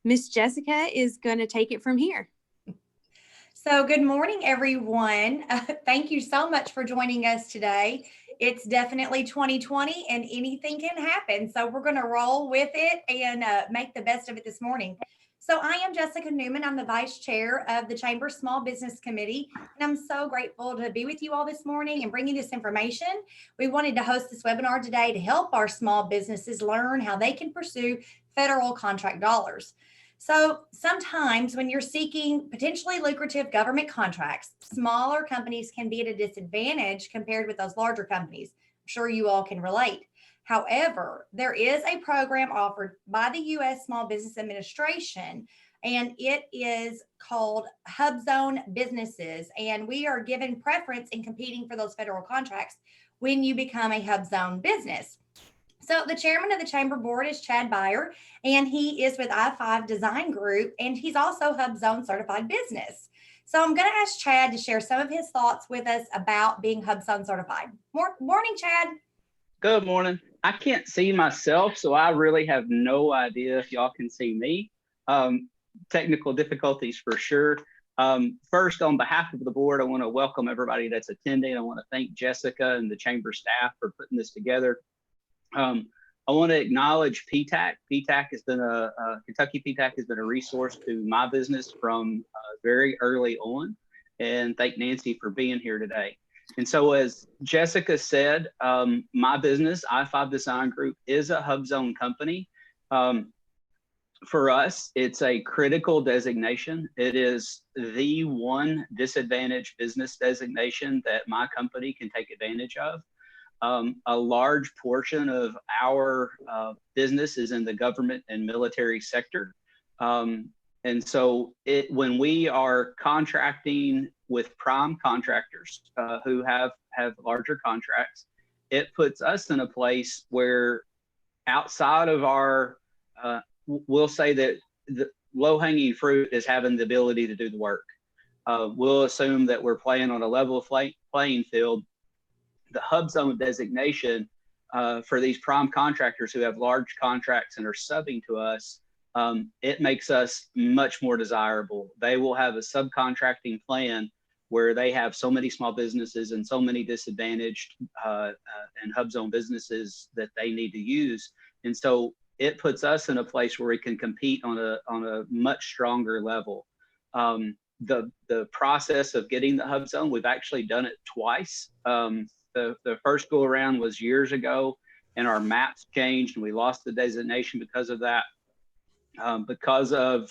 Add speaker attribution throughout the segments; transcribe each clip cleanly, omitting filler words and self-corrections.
Speaker 1: Miss Jessica is going to take it from here.
Speaker 2: So good morning, everyone. Thank you so much for joining us today. It's definitely 2020 and anything can happen. So we're going to roll with it and make the best of it this morning. So I am Jessica Newman. I'm the Vice Chair of the Chamber Small Business Committee, and I'm so grateful to be with you all this morning and bring you this information. We wanted to host this webinar today to help our small businesses learn how they can pursue federal contract dollars. So sometimes when you're seeking potentially lucrative government contracts, smaller companies can be at a disadvantage compared with those larger companies. I'm sure you all can relate. However, there is a program offered by the U.S. Small Business Administration, and it is called HUBZone Businesses. And we are given preference in competing for those federal contracts when you become a HUBZone business. So the chairman of the chamber board is Chad Byer, and he is with I5 Design Group, and he's also HUBZone certified business. So I'm going to ask Chad to share some of his thoughts with us about being HUBZone certified. Morning, Chad.
Speaker 3: Good morning. I can't see myself, so I really have no idea if y'all can see me. Technical difficulties for sure. First, on behalf of the board, I want to welcome everybody that's attending. I want to thank Jessica and the chamber staff for putting this together. I want to acknowledge PTAC. PTAC has been Kentucky PTAC has been a resource to my business from very early on, and thank Nancy for being here today. And so, as Jessica said, my business, I5 Design Group, is a HUBZone company. For us, it's a critical designation. It is the one disadvantaged business designation that my company can take advantage of. A large portion of our business is in the government and military sector. And so when we are contracting with prime contractors who have larger contracts, it puts us in a place where outside of our, we'll say that the low-hanging fruit is having the ability to do the work. We'll assume that we're playing on a level playing field. The HUBZone designation for these prime contractors who have large contracts and are subbing to us, it makes us much more desirable. They will have a subcontracting plan where they have so many small businesses and so many disadvantaged and HUBZone businesses that they need to use. And so it puts us in a place where we can compete on a much stronger level. The process of getting the HUBZone, we've actually done it twice. The first go around was years ago, and our maps changed, and we lost the designation because of that. Because of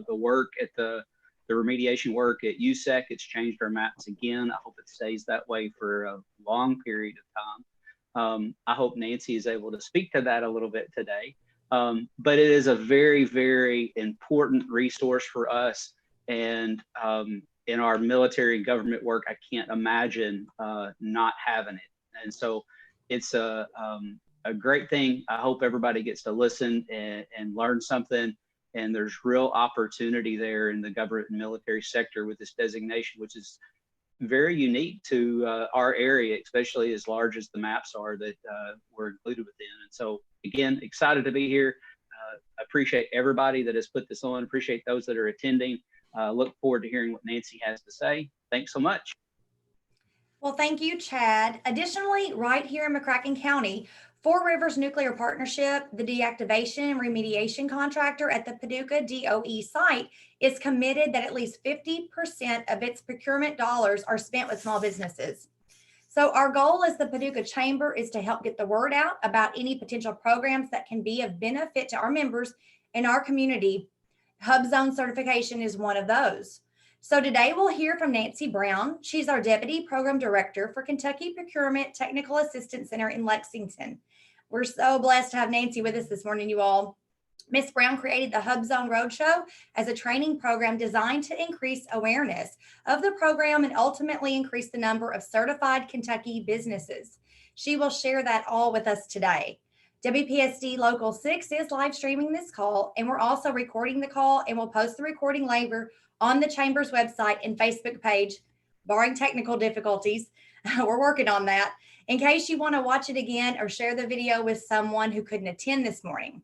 Speaker 3: the work at the remediation work at USEC, it's changed our maps again. I hope it stays that way for a long period of time. I hope Nancy is able to speak to that a little bit today. But it is a very, very important resource for us. And in our military and government work, I can't imagine not having it. And so it's a great thing. I hope everybody gets to listen and learn something. And there's real opportunity there in the government and military sector with this designation, which is very unique to our area, especially as large as the maps are that we're included within. And so, again, excited to be here. Appreciate everybody that has put this on. Appreciate those that are attending. Look forward to hearing what Nancy has to say. Thanks so much.
Speaker 2: Well, thank you, Chad. Additionally, right here in McCracken County, Four Rivers Nuclear Partnership, the deactivation and remediation contractor at the Paducah DOE site, is committed that at least 50% of its procurement dollars are spent with small businesses. So our goal as the Paducah Chamber is to help get the word out about any potential programs that can be of benefit to our members in our community. HUBZone certification is one of those. So today we'll hear from Nancy Brown. She's our Deputy Program Director for Kentucky Procurement Technical Assistance Center in Lexington. We're so blessed to have Nancy with us this morning, you all. Ms. Brown created the HUBZone Roadshow as a training program designed to increase awareness of the program and ultimately increase the number of certified Kentucky businesses. She will share that all with us today. WPSD Local 6 is live streaming this call, and we're also recording the call, and we'll post the recording later on the Chamber's website and Facebook page, barring technical difficulties. We're working on that, in case you want to watch it again or share the video with someone who couldn't attend this morning.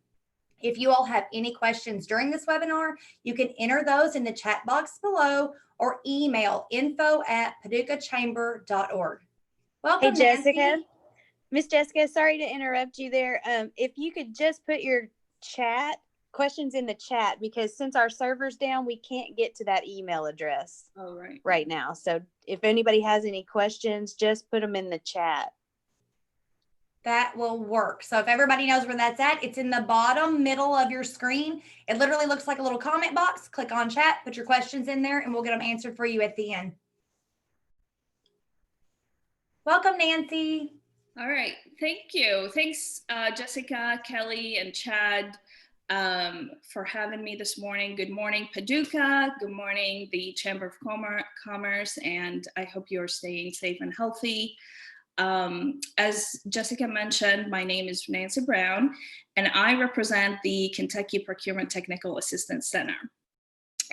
Speaker 2: If you all have any questions during this webinar, you can enter those in the chat box below or email info@paducahchamber.org. Welcome,
Speaker 1: Hey, Jessica.
Speaker 2: Nancy.
Speaker 1: Miss Jessica, sorry to interrupt you there. If you could just put your questions in the chat, because since our server's down, we can't get to that email address right now. So if anybody has any questions, just put them in the chat.
Speaker 2: That will work. So if everybody knows where that's at, it's in the bottom middle of your screen. It literally looks like a little comment box. Click on chat, put your questions in there, and we'll get them answered for you at the end. Welcome, Nancy.
Speaker 4: All right, thank you. Thanks, Jessica, Kelly, and Chad for having me this morning. Good morning, Paducah. Good morning, the Chamber of Commerce, and I hope you're staying safe and healthy. As Jessica mentioned, my name is Nancy Brown, and I represent the Kentucky Procurement Technical Assistance Center.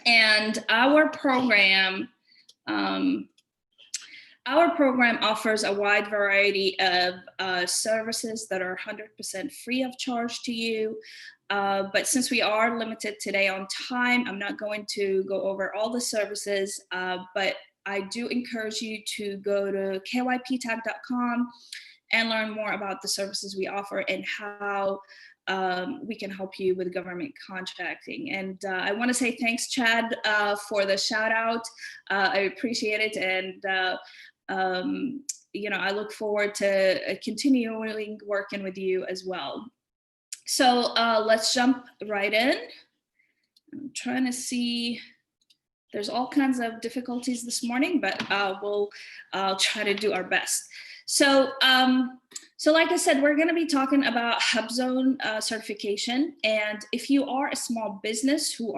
Speaker 4: And our program offers a wide variety of services that are 100% free of charge to you. But since we are limited today on time, I'm not going to go over all the services, but I do encourage you to go to kyptag.com and learn more about the services we offer and how we can help you with government contracting. And I want to say thanks, Chad, for the shout out. I appreciate it. And I look forward to continuing working with you as well. So let's jump right in. I'm trying to see. There's all kinds of difficulties this morning, but we'll try to do our best. So like I said, we're going to be talking about HUBZone certification. And if you are a small business who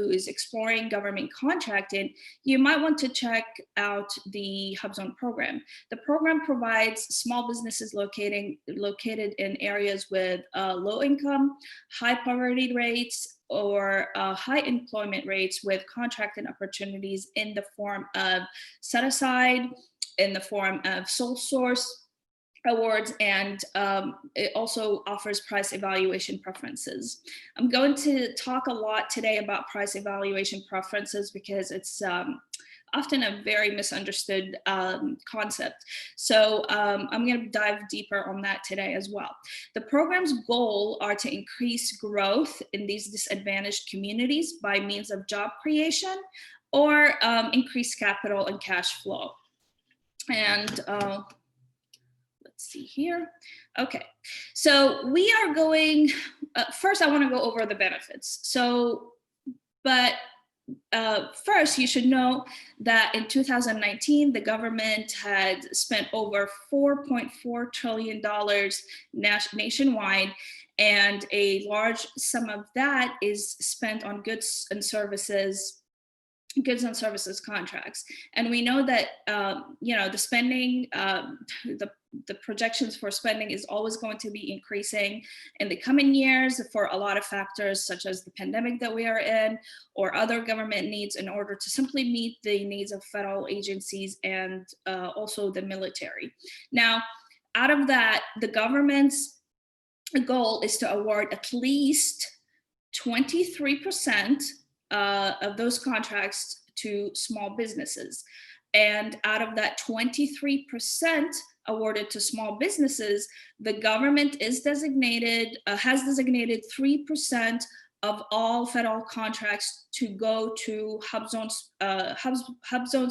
Speaker 4: is exploring government contracting, you might want to check out the HUBZone program. The program provides small businesses located in areas with low income, high poverty rates, or high employment rates with contracting opportunities in the form of set aside, in the form of sole source awards, and it also offers price evaluation preferences. I'm going to talk a lot today about price evaluation preferences because it's often a very misunderstood concept. So I'm going to dive deeper on that today as well. The program's goal are to increase growth in these disadvantaged communities by means of job creation or increase capital and cash flow. And let's see here. Okay, so we are going, first I want to go over the benefits. First, you should know that in 2019, the government had spent over $4.4 trillion nationwide, and a large sum of that is spent on goods and services contracts. And we know that, the spending, the projections for spending is always going to be increasing in the coming years for a lot of factors, such as the pandemic that we are in, or other government needs in order to simply meet the needs of federal agencies and also the military. Now, out of that, the government's goal is to award at least 23% of those contracts to small businesses. And out of that 23% awarded to small businesses, the government has designated 3% of all federal contracts to go to HUBZone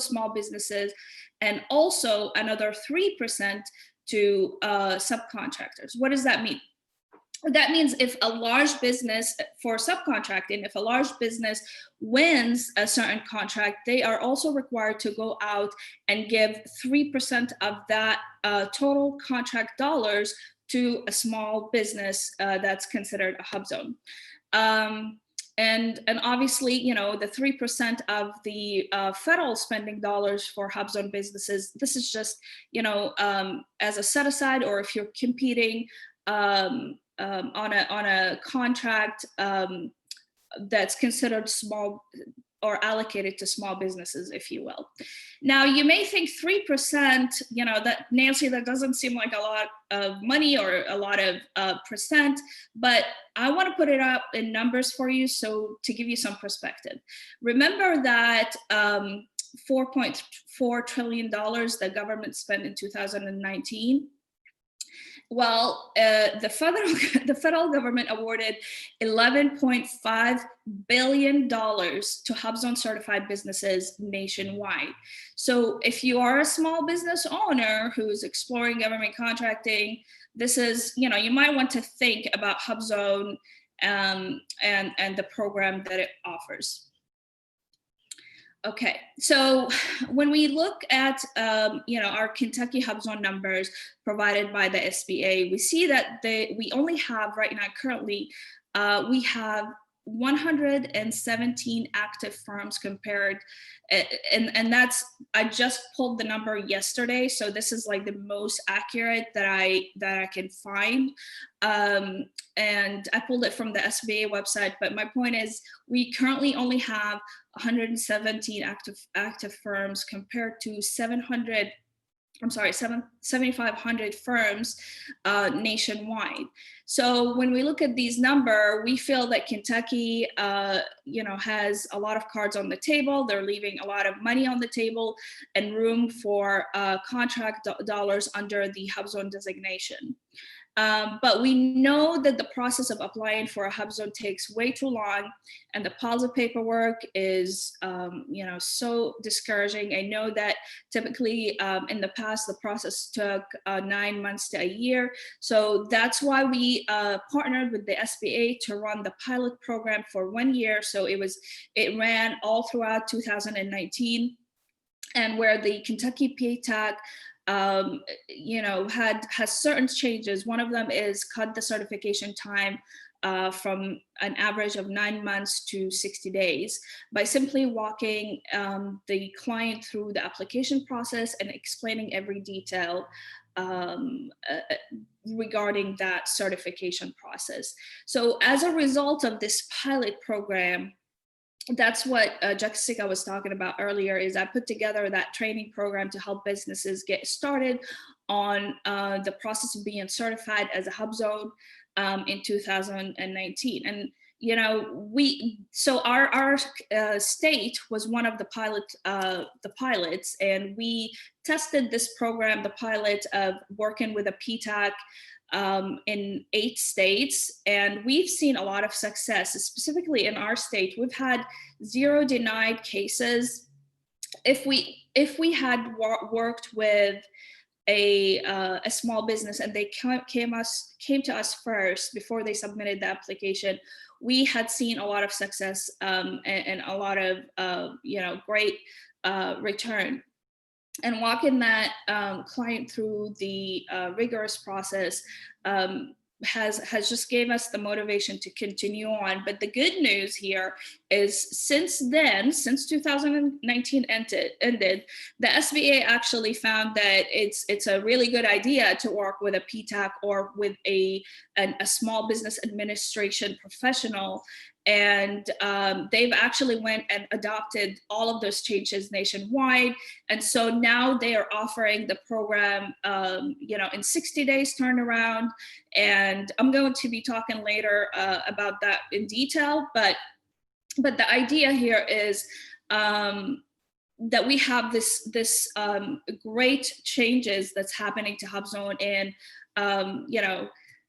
Speaker 4: small businesses, and also another 3% to subcontractors. What does that mean? That means if a large business, for subcontracting, if a large business wins a certain contract, they are also required to go out and give 3% of that total contract dollars to a small business that's considered a HUBZone. And obviously, the 3% of the federal spending dollars for HUBZone businesses, this is just, as a set aside, or if you're competing on a contract that's considered small or allocated to small businesses, if you will. Now, you may think 3%, that Nancy, that doesn't seem like a lot of money or a lot of percent, but I want to put it up in numbers for you, so to give you some perspective. Remember that $4.4 trillion the government spent in 2019. Well, the federal government awarded $11.5 billion to HUBZone certified businesses nationwide. So if you are a small business owner who's exploring government contracting, this is, you might want to think about HUBZone and the program that it offers. Okay, so when we look at our Kentucky HUBZone numbers provided by the SBA, we see that we only have right now currently we have 117 active firms compared, and that's, I just pulled the number yesterday, so this is like the most accurate that I can find, and I pulled it from the SBA website. But my point is, we currently only have 117 active firms compared to 7,500 firms nationwide. So when we look at these numbers, we feel that Kentucky, has a lot of cards on the table. They're leaving a lot of money on the table and room for contract dollars under the HUBZone designation. But we know that the process of applying for a HUBZone takes way too long, and the piles of paperwork is, so discouraging. I know that typically in the past, the process took 9 months to a year. So that's why we partnered with the SBA to run the pilot program for 1 year. So it ran all throughout 2019, and where the Kentucky PTAC has certain changes. One of them is cut the certification time from an average of 9 months to 60 days by simply walking the client through the application process and explaining every detail regarding that certification process. So as a result of this pilot program, that's what Jessica was talking about earlier, is I put together that training program to help businesses get started on the process of being certified as a HUBZone in 2019. And our state was one of the pilots, and we tested this program, the pilot of working with a PTAC in 8 states, and we've seen a lot of success. Specifically in our state, we've had 0 denied cases. If we had worked with a small business and they came to us first before they submitted the application, we had seen a lot of success and a lot of great return. And walking that client through the rigorous process has just gave us the motivation to continue on. But the good news here is since 2019 ended, the SBA actually found that it's a really good idea to work with a PTAC or with a small business administration professional. And they've actually went and adopted all of those changes nationwide. And so now they are offering the program, in 60 days turnaround. And I'm going to be talking later about that in detail. But the idea here is that we have this great changes that's happening to HUBZone, and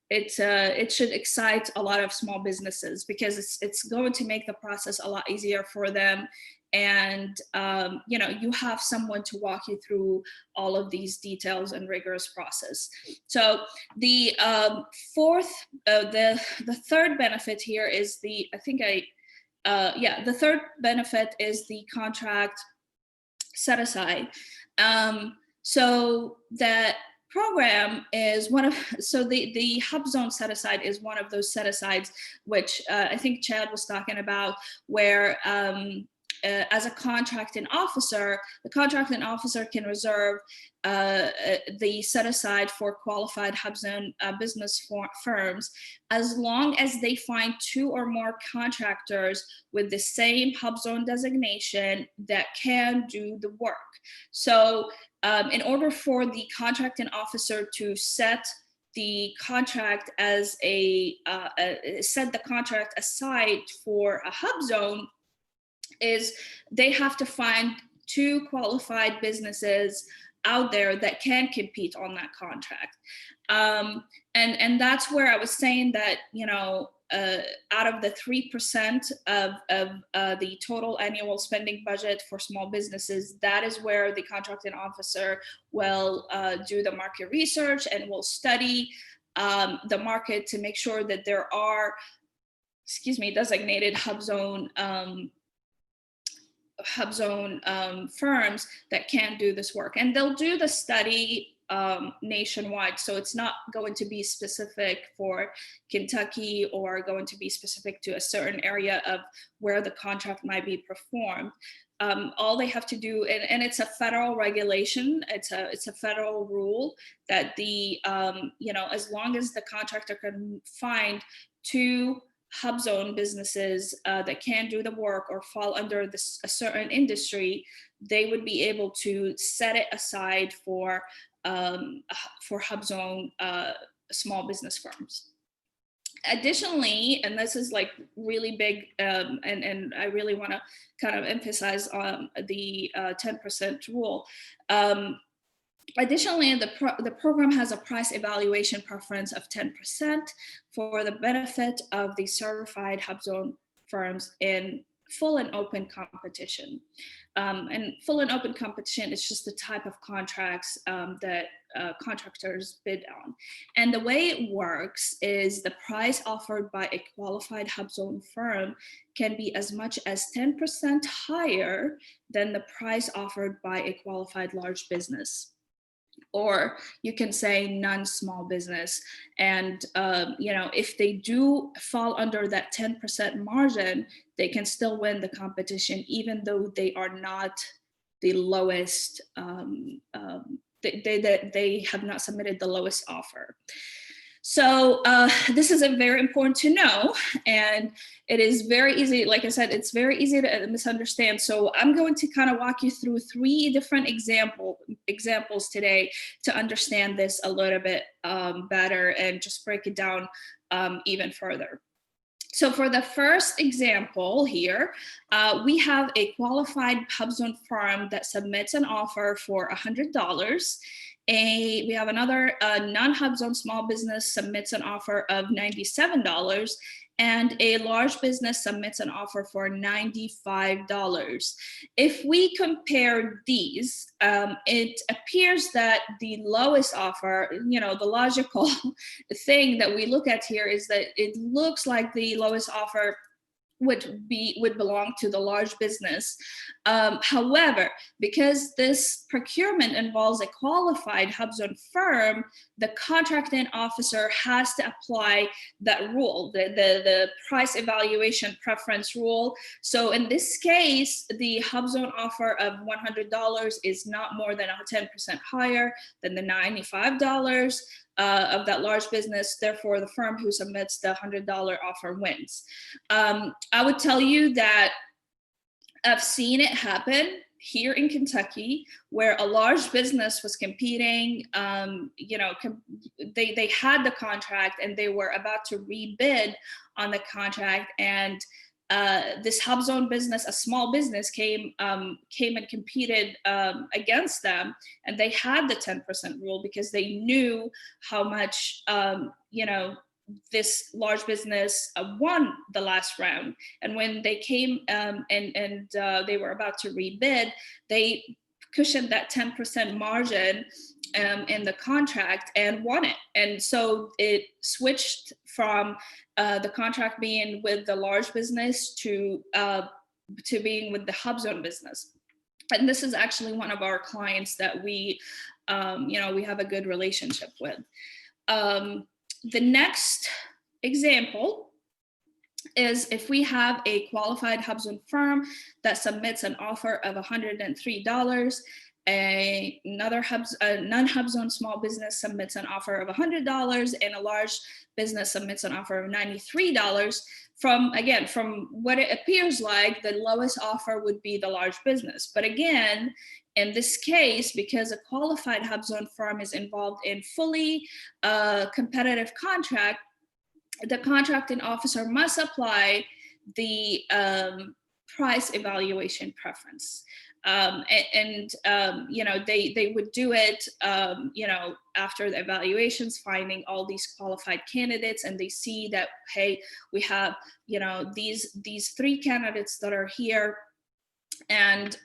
Speaker 4: it should excite a lot of small businesses because it's going to make the process a lot easier for them. And you have someone to walk you through all of these details and rigorous process. So the third benefit here is the third benefit is the contract set aside. So that program is the HUBZone set aside is one of those set asides, which I think Chad was talking about, where as a contracting officer, the contracting officer can reserve the set aside for qualified HUBZone business firms as long as they find 2 or more contractors with the same HUBZone designation that can do the work. So in order for the contracting officer to set the contract as set the contract aside for a HUBZone, is they have to find 2 qualified businesses out there that can compete on that contract. And that's where I was saying that, you know, out of the 3% of the total annual spending budget for small businesses, that is where the contracting officer will do the market research and will study the market to make sure that there are, designated HUBZone firms that can do this work. And they'll do the study nationwide. So it's not going to be specific for Kentucky or going to be specific to a certain area of where the contract might be performed. All they have to do, and it's a federal regulation, it's a federal rule that the, you know, as long as the contractor can find 2 HUBZone businesses that can do the work or fall under a certain industry, they would be able to set it aside for HUBZone small business firms. Additionally, and this is like really big, and I really want to kind of emphasize on the 10% rule. Additionally, the program has a price evaluation preference of 10% for the benefit of the certified HUBZone firms in full and open competition. And full and open competition is just the type of contracts that contractors bid on. And the way it works is the price offered by a qualified HUBZone firm can be as much as 10% higher than the price offered by a qualified large business. Or you can say non-small business. And, you know, if they do fall under that 10% margin, they can still win the competition, even though they are not the lowest, they have not submitted the lowest offer. So this is very important to know, and it is very easy, like I said, it's very easy to misunderstand. So I'm going to kind of walk you through 3 different examples today to understand this a little bit better and just break it down even further. So for the first example here, we have a qualified HUBZone firm that submits an offer for $100. We have another non-HUBZone small business submits an offer of $97, and a large business submits an offer for $95. If we compare these, it appears that the lowest offer, you know, the logical thing that we look at here is that it looks like the lowest offer would belong to the large business. However, because this procurement involves a qualified HUBZone firm, the contracting officer has to apply that rule, the price evaluation preference rule. So in this case, the HUBZone offer of $100 is not more than 10% higher than the $95 of that large business. Therefore, the firm who submits the $100 offer wins. I would tell you that I've seen it happen here in Kentucky, where a large business was competing. You know, they had the contract and they were about to rebid on the contract, and this HUBZone business, a small business, came and competed against them, and they had the 10% rule because they knew how much you know, this large business won the last round. And when they came and they were about to rebid, they cushioned that 10% margin in the contract and won it. And so it switched from the contract being with the large business to being with the HUBZone business. And this is actually one of our clients that we, you know, we have a good relationship with. The next example is if we have a qualified HUBZone firm that submits an offer of $103, another non-HUBZone small business submits an offer of $100, and a large business submits an offer of $93. From what it appears like, the lowest offer would be the large business. But again, in this case, because a qualified HUBZone firm is involved in fully competitive contract, the contracting officer must apply the price evaluation preference. They would do it, after the evaluations, finding all these qualified candidates, and they see that, hey, we have, these 3 candidates that are here, and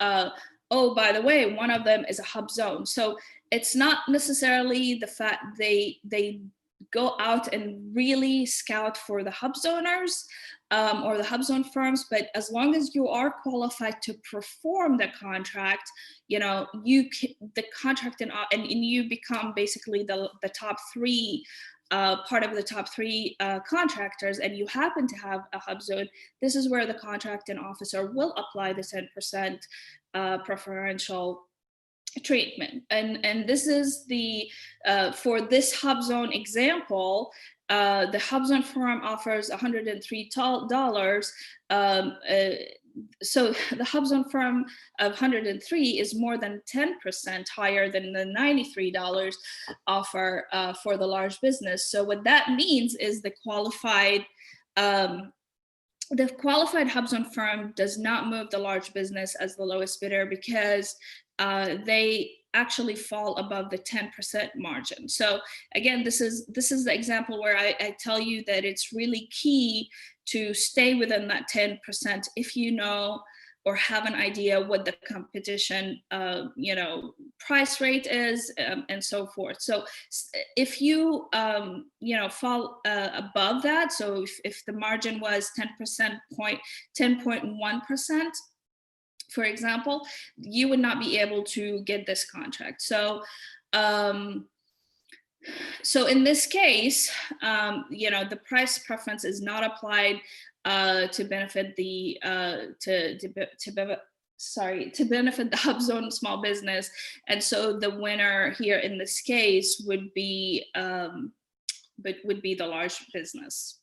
Speaker 4: oh, by the way, one of them is a HUBZone. So it's not necessarily the fact they go out and really scout for the HUBZoners or the HUBZone firms, but as long as you are qualified to perform the contract, the contract and you become basically the top 3, part of the top 3 contractors, and you happen to have a HUBZone, this is where the contracting officer will apply the 10% preferential treatment. And this is the for this HUBZone example, the HUBZone firm offers $103. So the HUBZone firm of 103 is more than 10% higher than the $93 offer for the large business. So what that means is the qualified HUBZone firm does not move the large business as the lowest bidder because they actually fall above the 10% margin. So again, this is the example where I tell you that it's really key to stay within that 10% if you know or have an idea what the competition price rate is, and so forth. So if you fall above that, so if the margin was 10.1%, for example, you would not be able to get this contract. So in this case, the price preference is not applied to benefit the benefit the HUBZone small business, and so the winner here in this case would be the large business.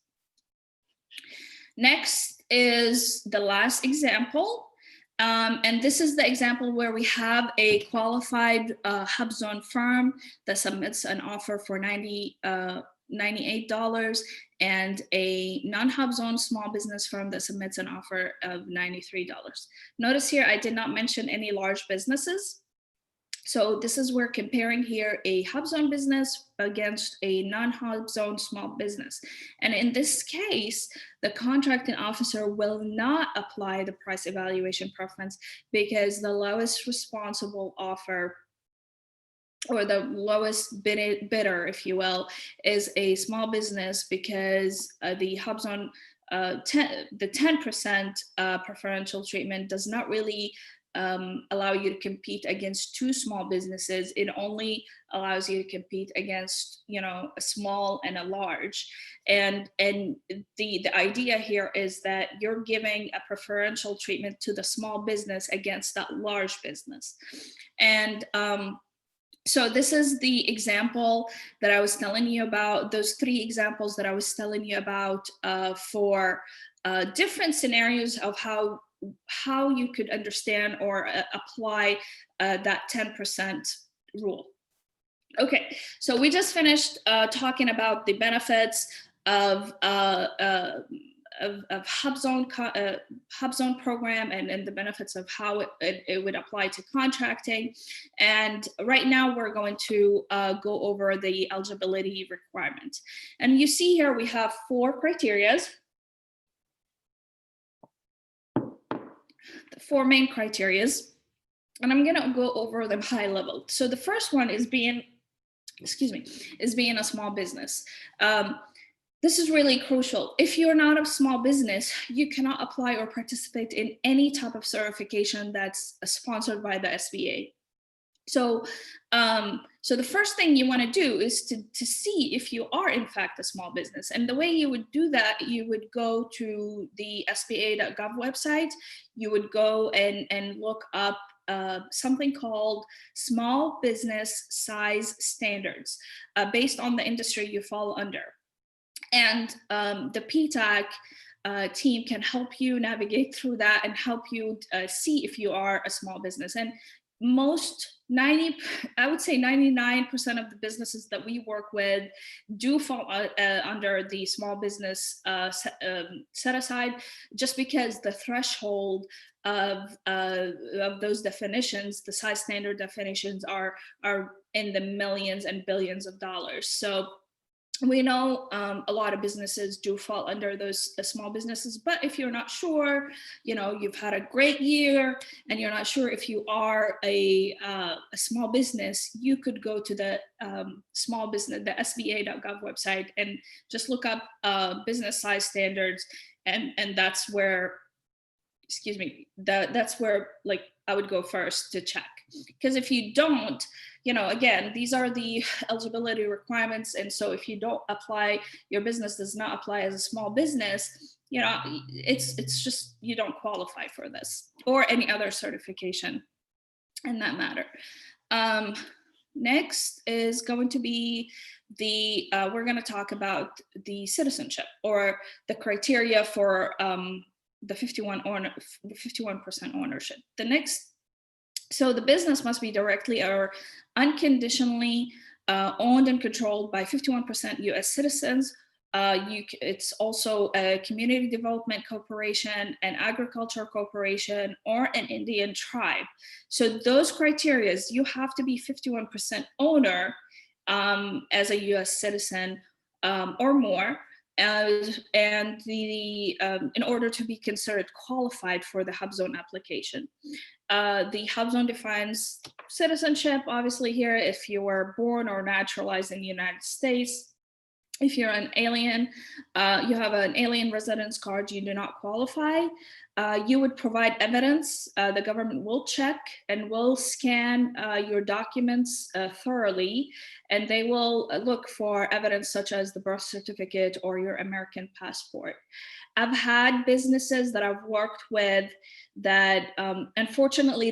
Speaker 4: Next is the last example. And this is the example where we have a qualified HUBZone firm that submits an offer for $98 and a non-HUBZone small business firm that submits an offer of $93. Notice here, I did not mention any large businesses. So this is where comparing here a HUBZone business against a non-HUBZone small business. And in this case, the contracting officer will not apply the price evaluation preference because the lowest responsible offer, or the lowest bidder, if you will, is a small business, because the HUBZone, the 10% preferential treatment does not really allow you to compete against 2 small businesses. It only allows you to compete against, a small and a large. And the idea here is that you're giving a preferential treatment to the small business against that large business. And so this is the example that I was telling you about, those 3 examples that I was telling you about for different scenarios of how you could understand or apply that 10% rule. Okay, so we just finished talking about the benefits of HUBZone program and the benefits of how it would apply to contracting. And right now we're going to go over the eligibility requirement. And you see here we have 4 criteria. The 4 main criterias, and I'm going to go over them high level. So the first one is being a small business. This is really crucial. If you're not a small business, you cannot apply or participate in any type of certification that's sponsored by the SBA. So So the first thing you want to do is to see if you are in fact a small business. And the way you would do that, you would go to the SBA.gov website. You would go and look up something called small business size standards based on the industry you fall under. And the PTAC team can help you navigate through that and help you see if you are a small business. And I would say 99% of the businesses that we work with do fall under the small business set aside, just because the threshold of those definitions, the size standard definitions, are in the millions and billions of dollars. So we know a lot of businesses do fall under those small businesses, but if you're not sure, you've had a great year and you're not sure if you are a small business, you could go to the small business, the SBA.gov website, and just look up business size standards, and that's where, that's where like I would go first to check. Because if you don't, again, these are the eligibility requirements. And so if you don't apply, your business does not apply as a small business, it's just, you don't qualify for this or any other certification in that matter. Next is going to be we're going to talk about the citizenship, or the criteria for the 51% ownership. So the business must be directly or unconditionally owned and controlled by 51% US citizens. It's also a community development corporation, an agriculture corporation, or an Indian tribe. So those criteria, you have to be 51% owner as a US citizen or more. And in order to be considered qualified for the HUBZone application. The HUBZone defines citizenship, obviously here, if you were born or naturalized in the United States. If you're an alien, you have an alien residence card, you do not qualify. You would provide evidence. The government will check and will scan your documents thoroughly, and they will look for evidence such as the birth certificate or your American passport. I've had businesses that I've worked with that unfortunately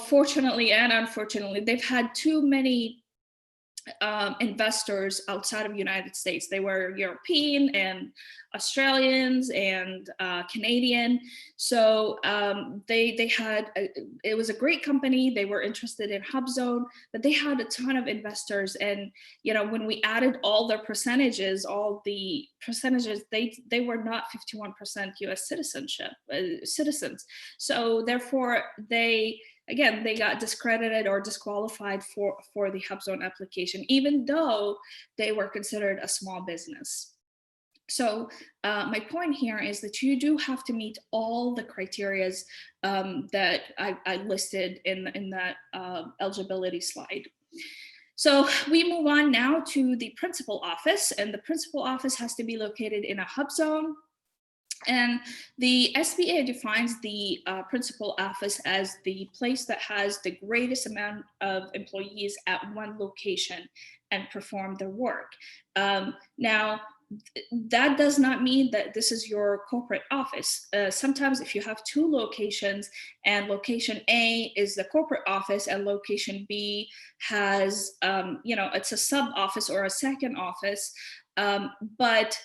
Speaker 4: fortunately and unfortunately, they've had too many investors outside of the United States. They were European and Australians and Canadian. So they had, it was a great company. They were interested in HUBZone, but they had a ton of investors. And, when we added all their percentages, they were not 51% US citizens. So therefore they got discredited or disqualified for the HUBZone application, even though they were considered a small business. So my point here is that you do have to meet all the criteria that I listed in that eligibility slide. So we move on now to the principal office, and the principal office has to be located in a HUBZone. And the SBA defines the principal office as the place that has the greatest amount of employees at one location and perform their work. Now, that does not mean that this is your corporate office. Sometimes if you have two locations and location A is the corporate office and location B has, it's a sub office or a second office, but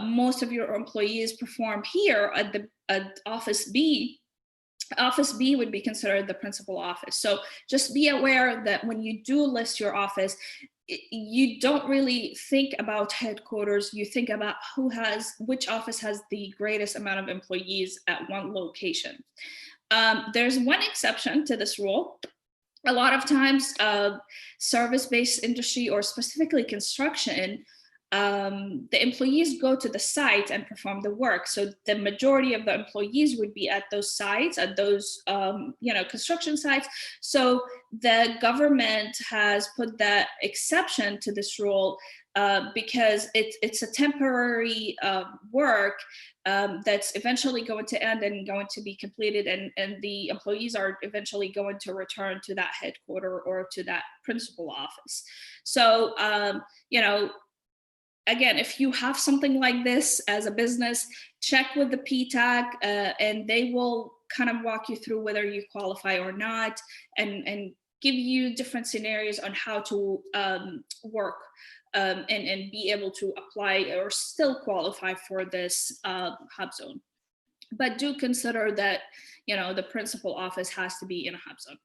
Speaker 4: most of your employees perform here at office B. Office B would be considered the principal office. So just be aware that when you do list your office, you don't really think about headquarters. You think about which office has the greatest amount of employees at one location. There's one exception to this rule. A lot of times, service-based industry or specifically construction, the employees go to the site and perform the work. So the majority of the employees would be at those sites, at those construction sites. So the government has put that exception to this rule because it's a temporary work that's eventually going to end and going to be completed, and the employees are eventually going to return to that headquarter or to that principal office. So, again, if you have something like this as a business, check with the PTAC and they will kind of walk you through whether you qualify or not, and give you different scenarios on how to work and be able to apply or still qualify for this HUBZone. But do consider that, the principal office has to be in a HUBZone.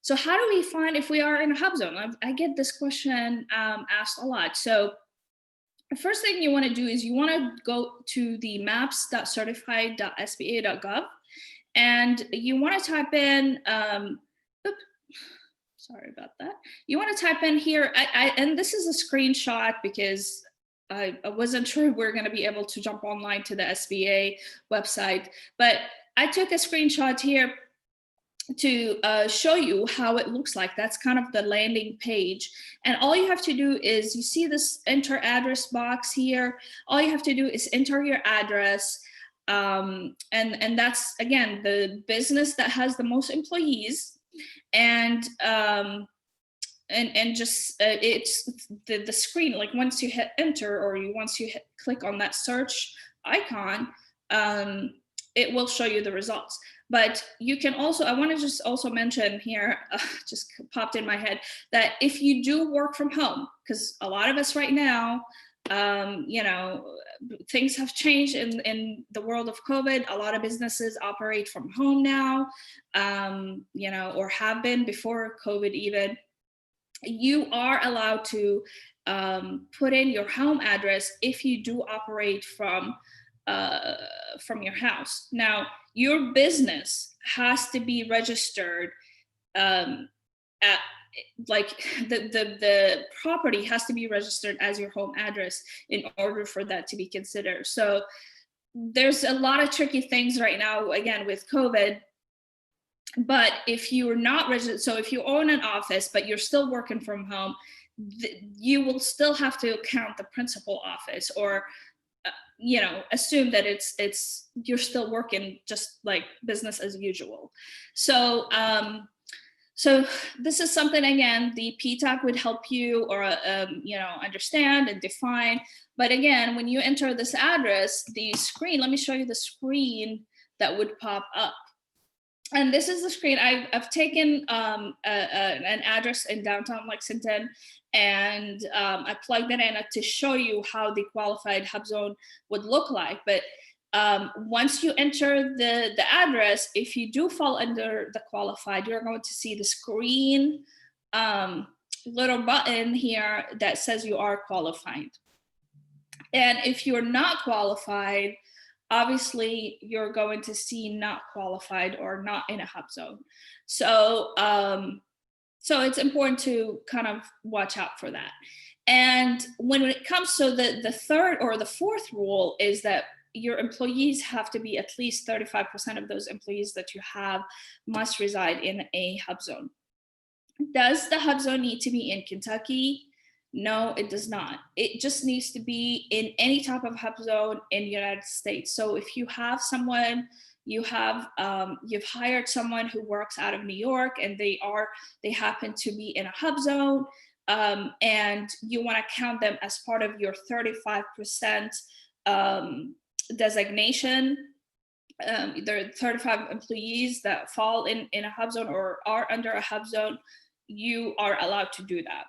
Speaker 4: So how do we find if we are in a HUBZone? I get this question asked a lot. So the first thing you want to do is you want to go to the maps.certified.sba.gov, and you want to type in, sorry about that. You want to type in here, and this is a screenshot because I wasn't sure we're going to be able to jump online to the SBA website, but I took a screenshot here to show you how it looks like. That's kind of the landing page. And all you have to do is, you see this enter address box here. All you have to do is enter your address. And that's, again, the business that has the most employees. And just it's the screen, like once you hit enter or once you click on that search icon, it will show you the results. But you can also, I want to just also mention here, just popped in my head, that if you do work from home, because a lot of us right now, things have changed in the world of COVID. A lot of businesses operate from home now, or have been before COVID even. You are allowed to put in your home address if you do operate from your house. Now, your business has to be registered at, like, the property has to be registered as your home address in order for that to be considered. So there's a lot of tricky things right now, again, with COVID. But if you're not registered, so if you own an office but you're still working from home, you will still have to count the principal office, or assume that it's you're still working just like business as usual. So so this is something, again, the PTAC would help you or understand and define. But again, when you enter this address, the screen, let me show you the screen that would pop up. And this is the screen. I've taken an address in downtown Lexington, and I plugged it in to show you how the qualified HUBZone would look like. But once you enter the address, if you do fall under the qualified, you're going to see the screen little button here that says you are qualified. And if you're not qualified, obviously you're going to see not qualified or not in a HUBZone. So so it's important to kind of watch out for that. And when it comes to the third or the fourth rule is that your employees have to be, at least 35% of those employees that you have must reside in a HUBZone. Does the HUBZone need to be in Kentucky? No, it does not. It just needs to be in any type of HUBZone in the United States. So if you have someone, you've hired someone who works out of New York, and they happen to be in a HUBZone, and you want to count them as part of your 35% designation. There are 35 employees that fall in a HUBZone or are under a HUBZone, you are allowed to do that.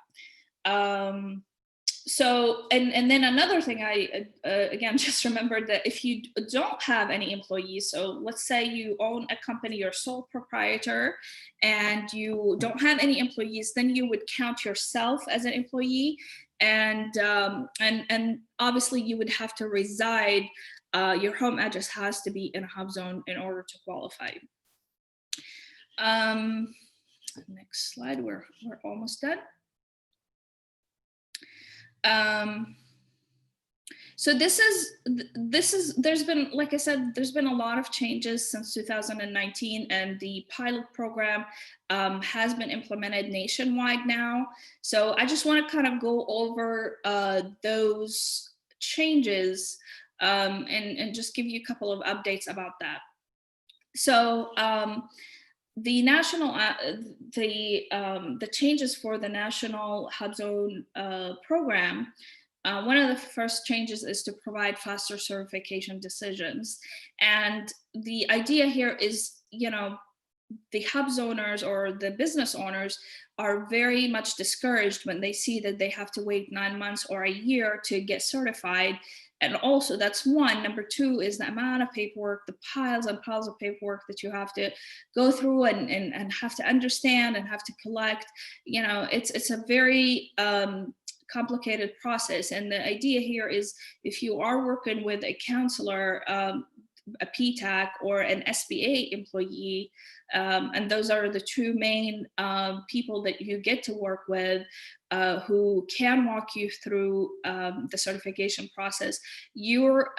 Speaker 4: So, and then another thing, I again just remembered that if you don't have any employees, so let's say you own a company, you're sole proprietor, and you don't have any employees, then you would count yourself as an employee, and obviously you would have to reside. Your home address has to be in a HUBZone in order to qualify. Next slide, we're almost done. So there's been, like I said, there's been a lot of changes since 2019, and the pilot program has been implemented nationwide now. So I just want to kind of go over those changes and just give you a couple of updates about that. So the national, the changes for the national HUBZone program. One of the first changes is to provide faster certification decisions. And the idea here is, you know, the HUBZoners or the business owners are very much discouraged when they see that they have to wait 9 months or a year to get certified. And also that's one. Number two is the amount of paperwork, the piles and piles of paperwork that you have to go through and have to understand and have to collect. You know, it's a very complicated process. And the idea here is, if you are working with a counselor, a PTAC or an SBA employee, and those are the two main people that you get to work with, who can walk you through the certification process, your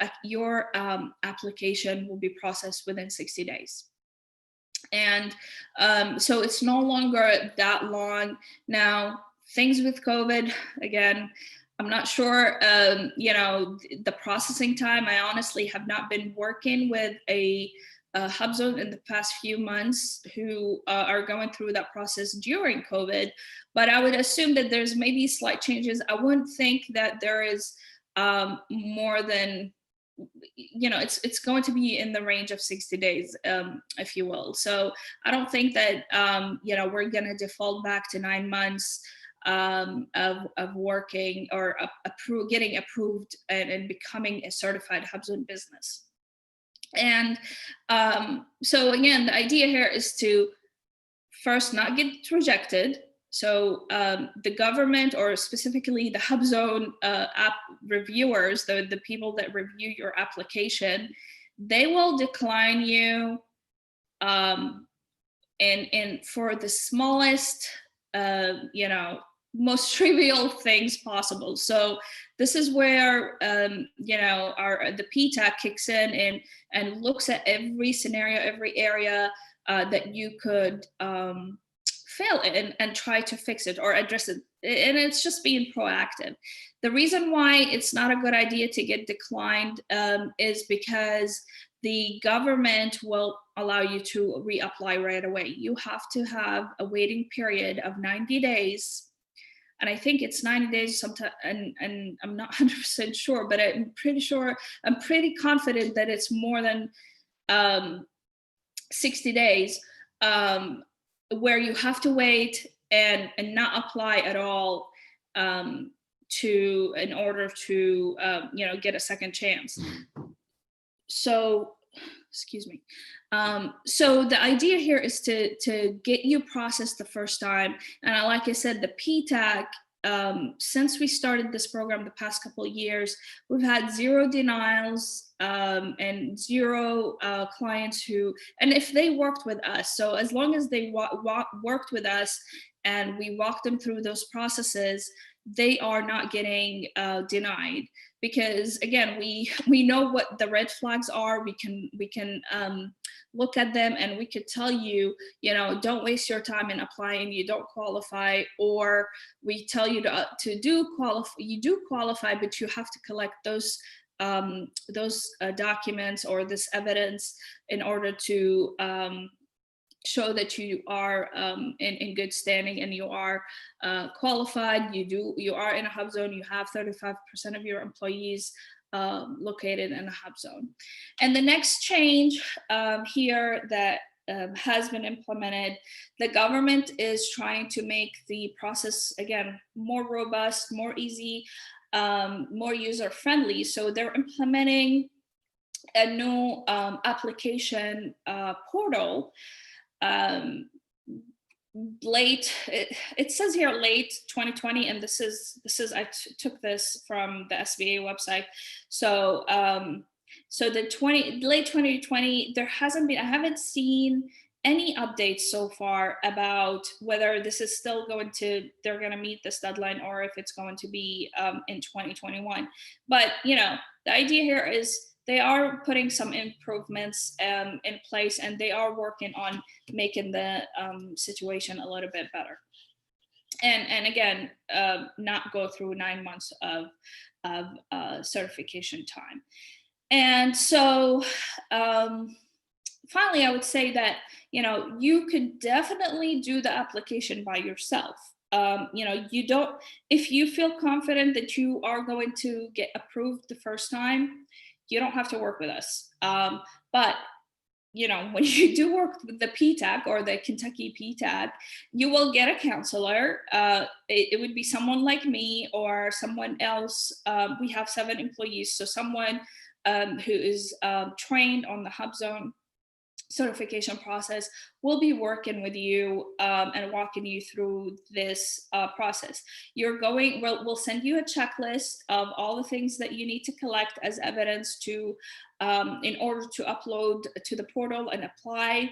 Speaker 4: application will be processed within 60 days. And so it's no longer that long now. Things with COVID, again, I'm not sure, you know, the processing time. I honestly have not been working with a HUBZone in the past few months who are going through that process during COVID, but I would assume that there's maybe slight changes. I wouldn't think that there is more than, you know, it's going to be in the range of 60 days, if you will. So I don't think that, you know, we're going to default back to 9 months of working or getting approved and becoming a certified HUBZone business. And so again, the idea here is to first not get rejected. So the government, or specifically the HUBZone app reviewers, the people that review your application, they will decline you and for the smallest, you know, most trivial things possible. So this is where, you know, the PTAC kicks in and looks at every scenario, every area that you could fail it and try to fix it or address it. And it's just being proactive. The reason why it's not a good idea to get declined is because the government will allow you to reapply right away. You have to have a waiting period of 90 days. And I think it's 90 days sometimes, and I'm not 100% sure, but I'm pretty confident that it's more than 60 days where you have to wait and not apply at all in order to you know, get a second chance. So, excuse me. So the idea here is to get you processed the first time. And like I said, the PTAC, since we started this program the past couple of years, we've had 0 denials and 0 clients who, and if they worked with us, so as long as they worked with us and we walked them through those processes, they are not getting denied. Because again, we know what the red flags are. We can look at them and we could tell you, you know, don't waste your time in applying, you don't qualify, or we tell you to do qualify, you do qualify, but you have to collect those documents or this evidence in order to show that you are in good standing and you are qualified. You are in a HUBZone. You have 35% of your employees located in a HUBZone. And the next change here that has been implemented, the government is trying to make the process, again, more robust, more easy, more user-friendly. So they're implementing a new application portal. It says here late 2020, and this is I took this from the SBA website. So so the late 2020, there hasn't been, I haven't seen any updates so far about whether this is still they're going to meet this deadline, or if it's going to be in 2021. But, the idea here is they are putting some improvements in place, and they are working on making the situation a little bit better. And again, not go through 9 months of certification time. And so finally, I would say that, you could definitely do the application by yourself. You don't, if you feel confident that you are going to get approved the first time, you don't have to work with us. But when you do work with the PTAC or the Kentucky PTAC, you will get a counselor. It would be someone like me or someone else. We have 7 employees, so someone who is trained on the HUBZone certification process will be working with you and walking you through this process. We'll send you a checklist of all the things that you need to collect as evidence in order to upload to the portal and apply.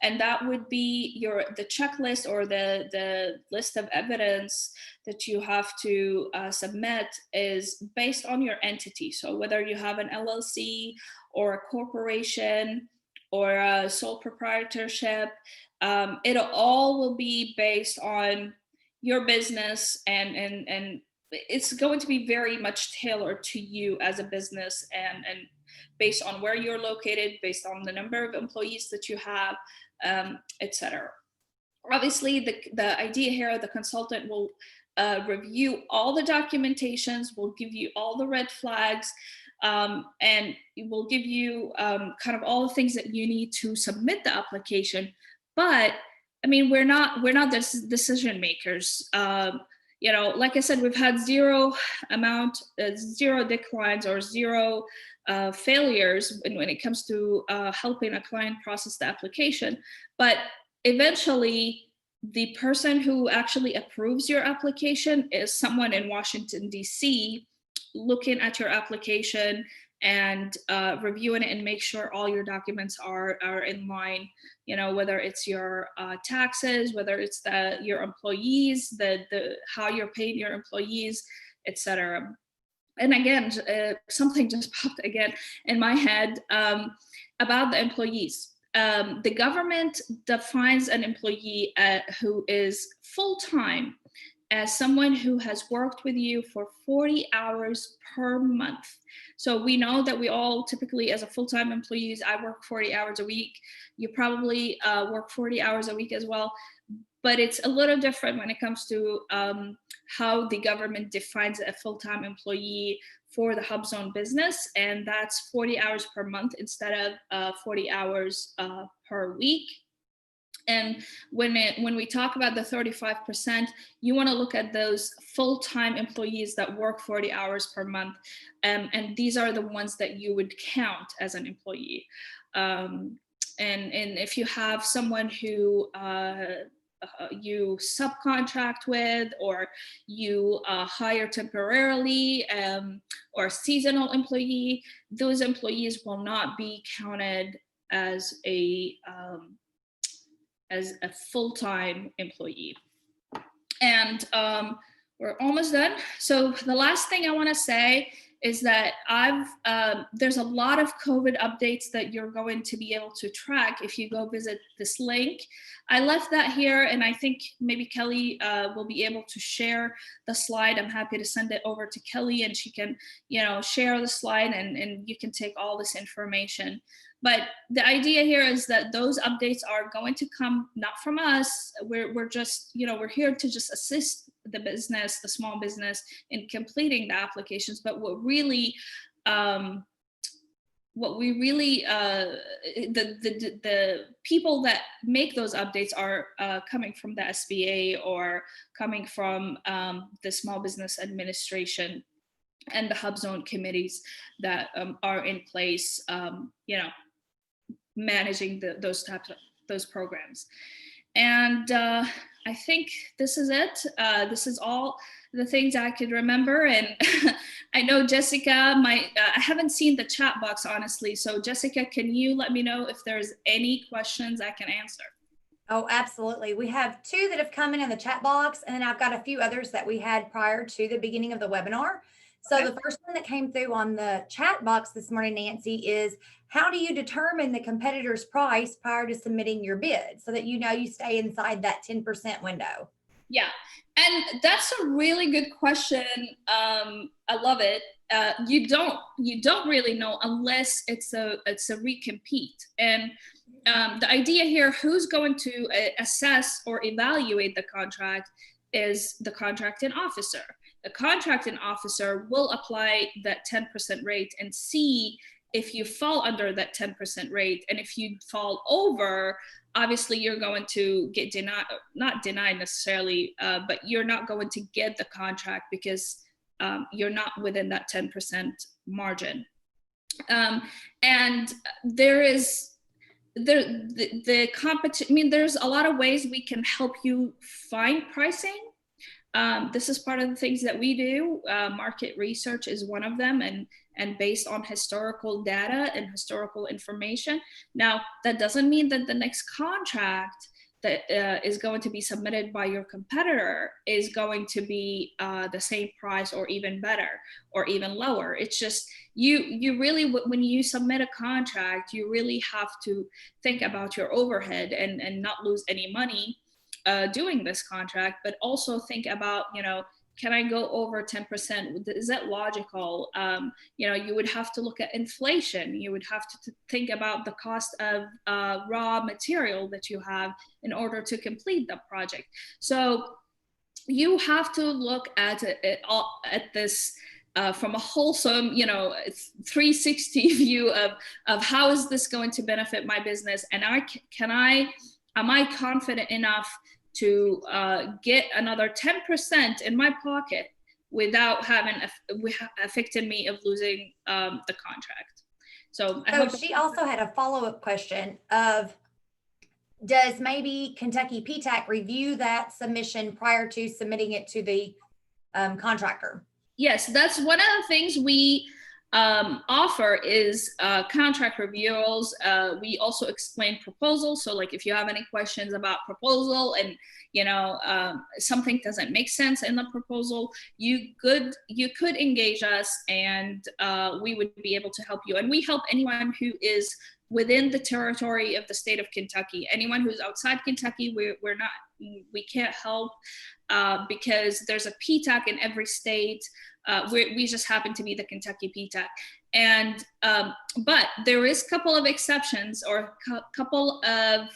Speaker 4: And that would be the checklist or the list of evidence that you have to submit is based on your entity. So whether you have an LLC or a corporation or a sole proprietorship, it all will be based on your business, and it's going to be very much tailored to you as a business, and based on where you're located, based on the number of employees that you have, etc. Obviously, the idea here, the consultant will review all the documentations, will give you all the red flags, and it will give you kind of all the things that you need to submit the application. But I mean, we're not the decision makers. Like I said, we've had zero declines or zero failures when it comes to helping a client process the application. But eventually, the person who actually approves your application is someone in Washington, D.C., looking at your application and reviewing it and make sure all your documents are in line, whether it's your taxes, whether it's your employees, the how you're paying your employees, etc. And again, something just popped again in my head about the employees. The government defines an employee who is full-time as someone who has worked with you for 40 hours per month. So we know that we all typically, as a full-time employees, I work 40 hours a week. You probably work 40 hours a week as well. But it's a little different when it comes to how the government defines a full-time employee for the HUBZone business, and that's 40 hours per month instead of 40 hours per week. And when we talk about the 35%, you want to look at those full-time employees that work 40 hours per month, and these are the ones that you would count as an employee. And if you have someone who you subcontract with, or you hire temporarily, or a seasonal employee, those employees will not be counted as a full-time employee. And we're almost done. So the last thing I want to say is that there's a lot of COVID updates that you're going to be able to track if you go visit this link. I left that here, and I think maybe Kelly will be able to share the slide. I'm happy to send it over to Kelly, and she can, share the slide, and you can take all this information. But the idea here is that those updates are going to come not from us. We're just, we're here to just assist the business, the small business, in completing the applications. But the people that make those updates are coming from the SBA or coming from the Small Business Administration and the HUBZone committees that are in place, managing those programs. And I think this is it. This is all the things I could remember. And I know Jessica I haven't seen the chat box, honestly. So Jessica, can you let me know if there's any questions I can answer?
Speaker 2: Oh, absolutely. We have two that have come in the chat box, and then I've got a few others that we had prior to the beginning of the webinar. So
Speaker 4: Okay.
Speaker 2: the first one that came through on the chat box this morning, Nancy, is how do you determine the competitor's price prior to submitting your bid so that you know you stay inside that 10% window?
Speaker 4: Yeah, and that's a really good question. I love it. You don't really know unless it's a recompete. And the idea here, who's going to assess or evaluate the contract is the contracting officer. The contracting officer will apply that 10% rate and see if you fall under that 10% rate. And if you fall over, obviously you're going to get denied, not denied necessarily, but you're not going to get the contract because you're not within that 10% margin. And there is the competition. I mean, there's a lot of ways we can help you find pricing. This is part of the things that we do. Market research is one of them, and based on historical data and historical information. Now, that doesn't mean that the next contract that is going to be submitted by your competitor is going to be the same price or even better or even lower. It's just you really, when you submit a contract, you really have to think about your overhead and not lose any money doing this contract, but also think about, can I go over 10%? Is that logical? You would have to look at inflation. You would have to think about the cost of raw material that you have in order to complete the project. So you have to look at this from a wholesome, 360 view of how is this going to benefit my business, and am I confident enough to get another 10% in my pocket without having affected me of losing the contract. So
Speaker 2: she also had a follow-up question of, does maybe Kentucky PTAC review that submission prior to submitting it to the contractor?
Speaker 4: Yes, that's one of the things we offer is contract reviews. We also explain proposals. So like if you have any questions about proposal and something doesn't make sense in the proposal, you could engage us, and we would be able to help you. And we help anyone who is within the territory of the state of Kentucky. Anyone who's outside Kentucky, we can't help because there's a PTAC in every state. We just happen to be the Kentucky PTAC. And but there is a couple of exceptions or a couple of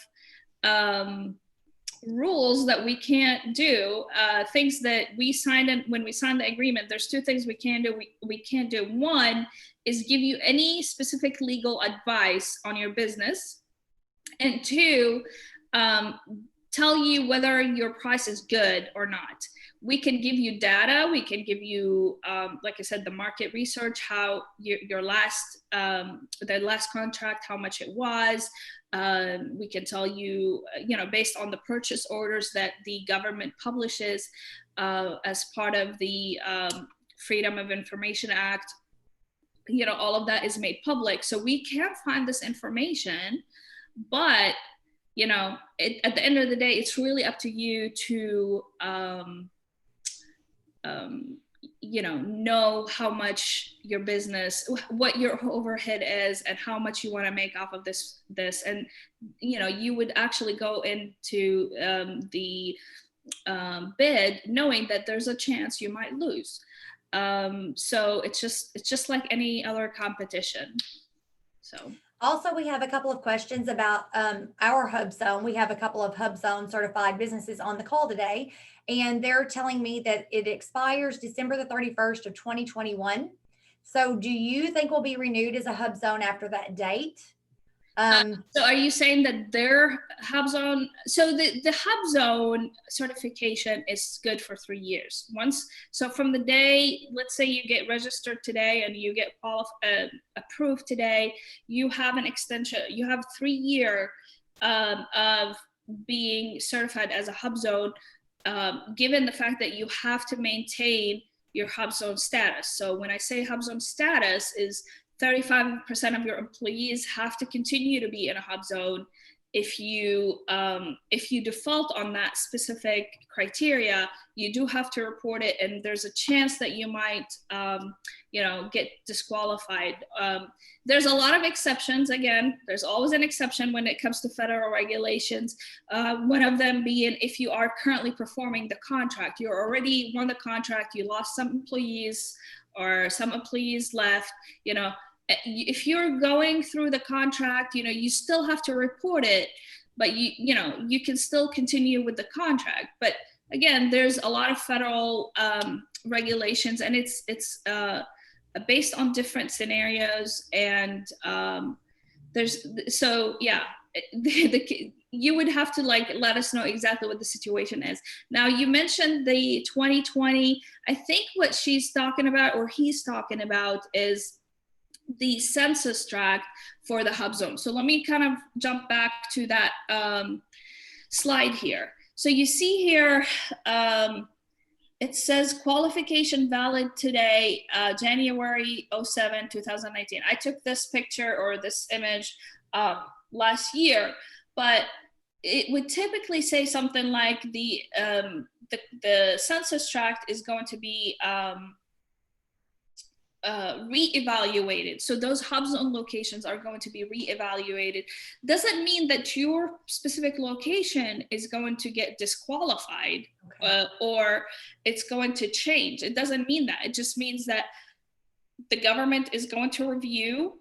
Speaker 4: rules that we can't do, things that we signed in when we signed the agreement. There's two things we can do. We can't do. One is give you any specific legal advice on your business, and two, tell you whether your price is good or not. We can give you data. We can give you, like I said, the market research, how your last, the last contract, how much it was. We can tell you, based on the purchase orders that the government publishes as part of the Freedom of Information Act, all of that is made public. So we can find this information, but, at the end of the day, it's really up to you to, know how much your business, what your overhead is, and how much you want to make off of this. And, you would actually go into the bid knowing that there's a chance you might lose. So it's just like any other competition. So.
Speaker 2: Also, we have a couple of questions about our HUBZone. We have a couple of HUBZone certified businesses on the call today, and they're telling me that it expires December the 31st of 2021. So do you think we'll be renewed as a HUBZone after that date?
Speaker 4: So are you saying that their HUBZone, so the HUBZone certification is good for 3 years. So from the day, let's say you get registered today and you get approved today, you have an extension, you have 3 years of being certified as a HUBZone, given the fact that you have to maintain your HUBZone status. So when I say HUBZone status is 35% of your employees have to continue to be in a HUBZone, if you default on that specific criteria, you do have to report it, and there's a chance that you might get disqualified. There's a lot of exceptions. Again, there's always an exception when it comes to federal regulations. One of them being if you are currently performing the contract, you're already won the contract, you lost some employees or some employees left, if you're going through the contract, you still have to report it, but you can still continue with the contract. But again, there's a lot of federal regulations, and it's based on different scenarios. And you would have to let us know exactly what the situation is. Now, you mentioned the 2020. I think what she's talking about, or he's talking about, is the census tract for the HUBZone. So let me kind of jump back to that slide here. So you see here, it says qualification valid today, January 07, 2019. I took this picture or this image last year, but it would typically say something like the census tract is going to be re-evaluated. So those HUBZone locations are going to be re-evaluated. Doesn't mean that your specific location is going to get disqualified, or it's going to change. It doesn't mean that. It just means that the government is going to review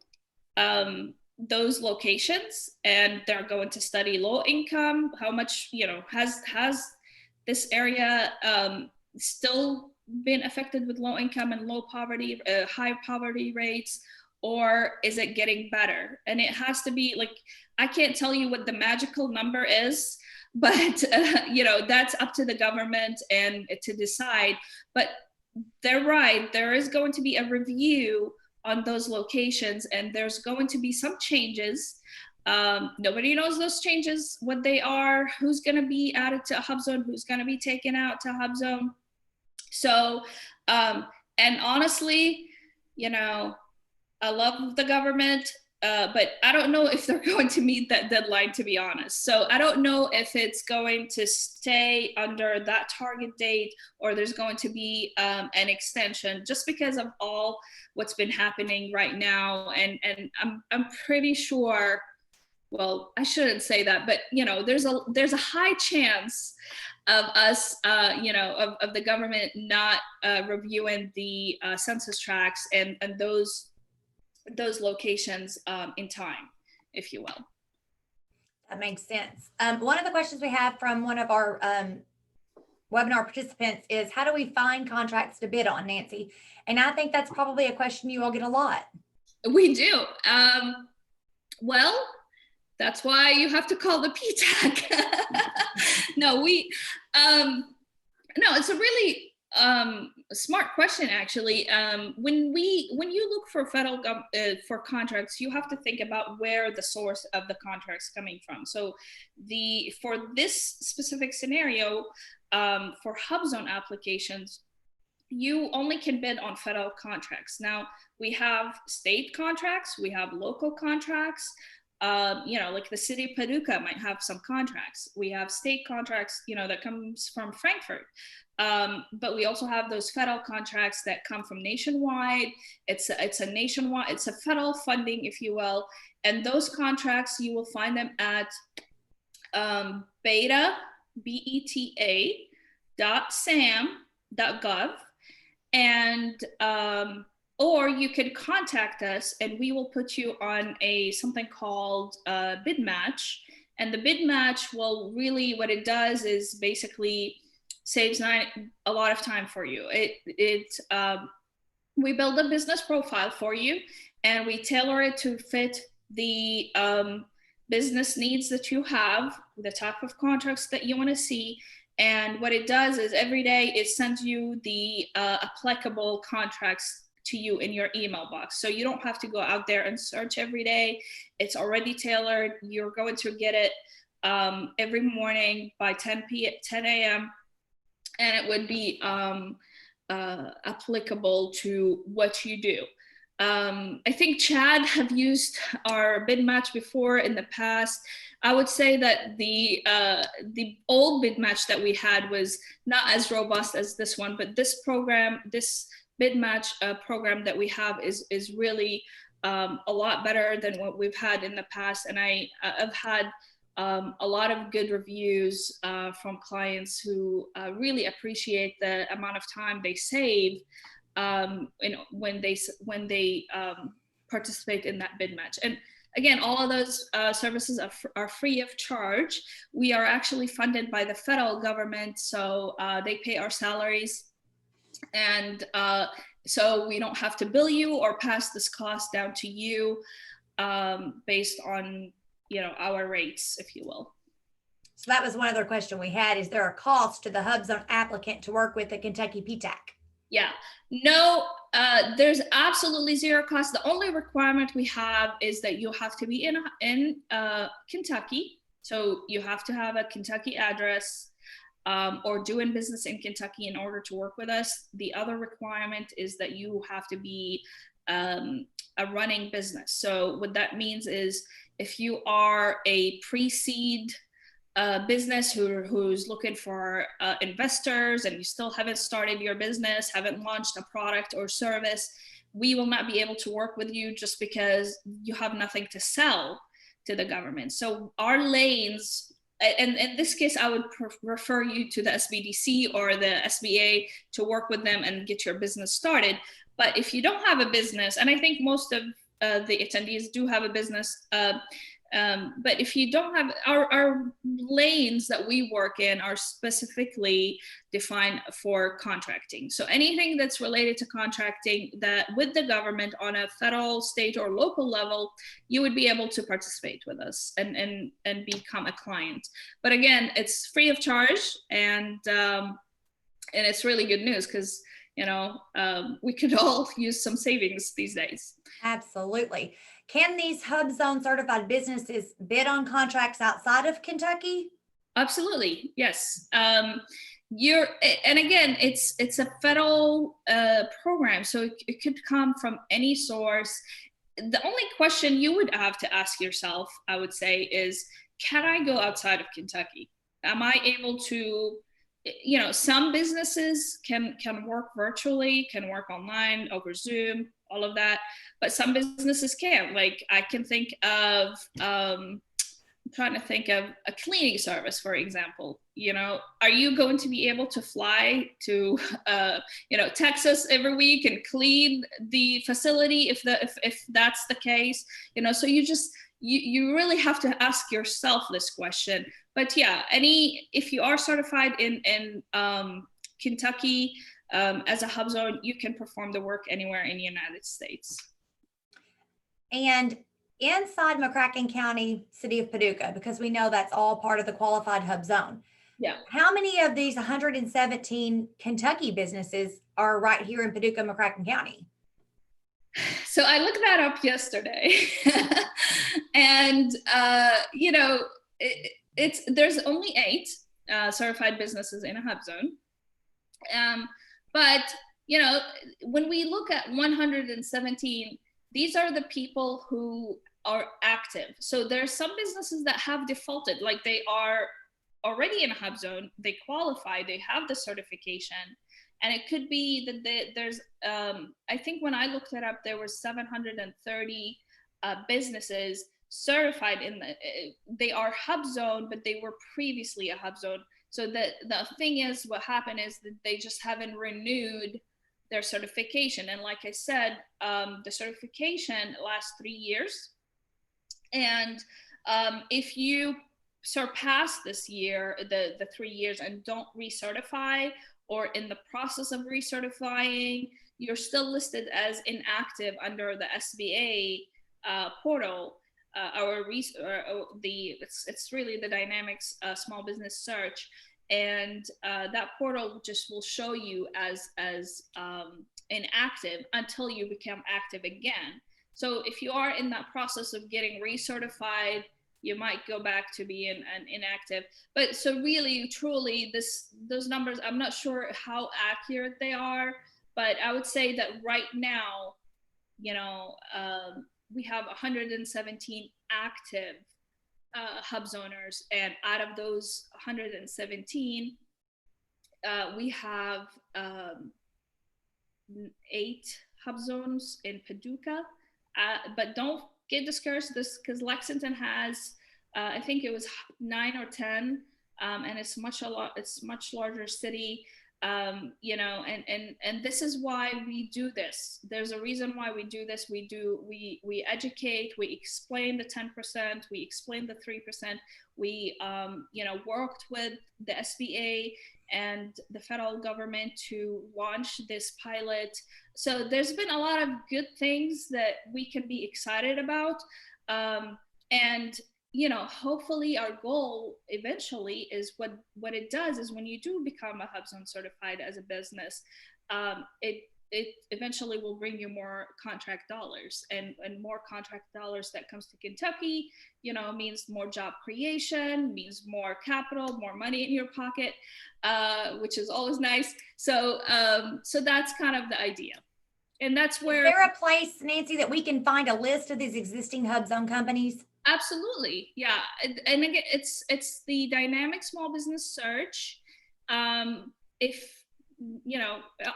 Speaker 4: those locations, and they're going to study low income, how much, has this area still been affected with low income and low poverty, high poverty rates, or is it getting better? And it has to be I can't tell you what the magical number is, but that's up to the government and to decide. But they're right, there is going to be a review on those locations, and there's going to be some changes. Nobody knows those changes, what they are, who's going to be added to HUBZone, who's going to be taken out to HUBZone. So, and honestly, I love the government, but I don't know if they're going to meet that deadline, to be honest. So I don't know if it's going to stay under that target date, or there's going to be an extension, just because of all what's been happening right now. And I'm pretty sure, well, I shouldn't say that, but there's a high chance of us, of the government not reviewing the census tracts and those locations in time, if you will.
Speaker 2: That makes sense. One of the questions we have from one of our webinar participants is, how do we find contracts to bid on, Nancy? And I think that's probably a question you all get a lot. We do.
Speaker 4: Well, that's why you have to call the PTAC. No, it's a really smart question, actually. When you look for federal for contracts, you have to think about where the source of the contract's coming from. So for this specific scenario, for HUBZone applications, you only can bid on federal contracts. Now, we have state contracts, we have local contracts. Like the city of Paducah might have some contracts. We have state contracts, that comes from Frankfurt. But we also have those federal contracts that come from nationwide. It's a nationwide, it's a federal funding, if you will. And those contracts, you will find them at beta.sam.gov. And or you could contact us, and we will put you on something called bid match. And the bid match will really, what it does is basically saves a lot of time for you. We build a business profile for you, and we tailor it to fit the business needs that you have, the type of contracts that you want to see. And what it does is every day it sends you the applicable contracts to you in your email box. So you don't have to go out there and search every day. It's already tailored. You're going to get it every morning by 10 a.m. And it would be applicable to what you do. I think Chad have used our bid match before in the past. I would say that the old bid match that we had was not as robust as this one, but this program, this bid match program that we have is really a lot better than what we've had in the past. And I've had a lot of good reviews from clients who really appreciate the amount of time they save when they participate in that bid match. And again, all of those services are free of charge. We are actually funded by the federal government, so they pay our salaries, and so we don't have to bill you or pass this cost down to you based on our rates, if you will.
Speaker 2: So that was one other question we had. Is there a cost to the HUBZone applicant to work with the Kentucky PTAC?
Speaker 4: Yeah, no, there's absolutely zero cost. The only requirement we have is that you have to be in Kentucky. So you have to have a Kentucky address or doing business in Kentucky in order to work with us. The other requirement is that you have to be a running business. So what that means is if you are a pre-seed business who's looking for investors and you still haven't started your business, haven't launched a product or service, we will not be able to work with you just because you have nothing to sell to the government. So our lanes, and in this case, I would refer you to the SBDC or the SBA to work with them and get your business started. But if you don't have a business, and I think most of the attendees do have a business, but if you don't have, our lanes that we work in are specifically defined for contracting. So anything that's related to contracting that with the government on a federal, state, or local level, you would be able to participate with us and become a client. But again, it's free of charge, and it's really good news because we could all use some savings these days.
Speaker 2: Absolutely. Can these HUBZone certified businesses bid on contracts outside of Kentucky?
Speaker 4: Absolutely, yes. And again, it's a federal program, so it could come from any source. The only question you would have to ask yourself, I would say, is, can I go outside of Kentucky? Am I able to? Some businesses can work virtually, can work online over Zoom, all of that, but some businesses can't. Like I can think of, I'm trying to think of a cleaning service, for example. Are you going to be able to fly to, Texas every week and clean the facility if that's the case? So you really have to ask yourself this question. But yeah, if you are certified in Kentucky as a HUBZone, you can perform the work anywhere in the United States.
Speaker 2: And inside McCracken County, City of Paducah, because we know that's all part of the qualified HUBZone.
Speaker 4: Yeah.
Speaker 2: How many of these 117 Kentucky businesses are right here in Paducah, McCracken County?
Speaker 4: So I looked that up yesterday, and there's only 8 certified businesses in a HUBZone. But when we look at 117, these are the people who are active. So there's some businesses that have defaulted, like they are already in a HUBZone, they qualify, they have the certification. And it could be that there's, I think when I looked it up, there were 730 businesses certified they are HUBZone, but they were previously a HUBZone. So the thing is, what happened is that they just haven't renewed their certification. And like I said, the certification lasts 3 years. And if you surpass this year, the 3 years, and don't recertify, or in the process of recertifying, you're still listed as inactive under the SBA portal. It's really the Dynamics Small Business Search, and that portal just will show you as inactive until you become active again. So if you are in that process of getting recertified, you might go back to being an inactive. But so really, truly, those numbers, I'm not sure how accurate they are, but I would say that right now, we have 117 active HUBZoners, and out of those 117, we have 8 HUBZones in Paducah. But don't get discouraged, this because Lexington has, I think it was 9 or 10, and it's much larger city. And this is why we do this. There's a reason why we do this. We educate, we explain the 10%, we explain the 3%. We worked with the SBA and the federal government to launch this pilot. So there's been a lot of good things that we can be excited about. And hopefully our goal eventually is what it does is when you do become a HUBZone certified as a business, it eventually will bring you more contract dollars, and more contract dollars that comes to Kentucky, means more job creation, means more capital, more money in your pocket, which is always nice. So that's kind of the idea. And that's where—
Speaker 2: Is there a place, Nancy, that we can find a list of these existing HUBZone companies?
Speaker 4: Absolutely, yeah. And again, it's the dynamic small business search. If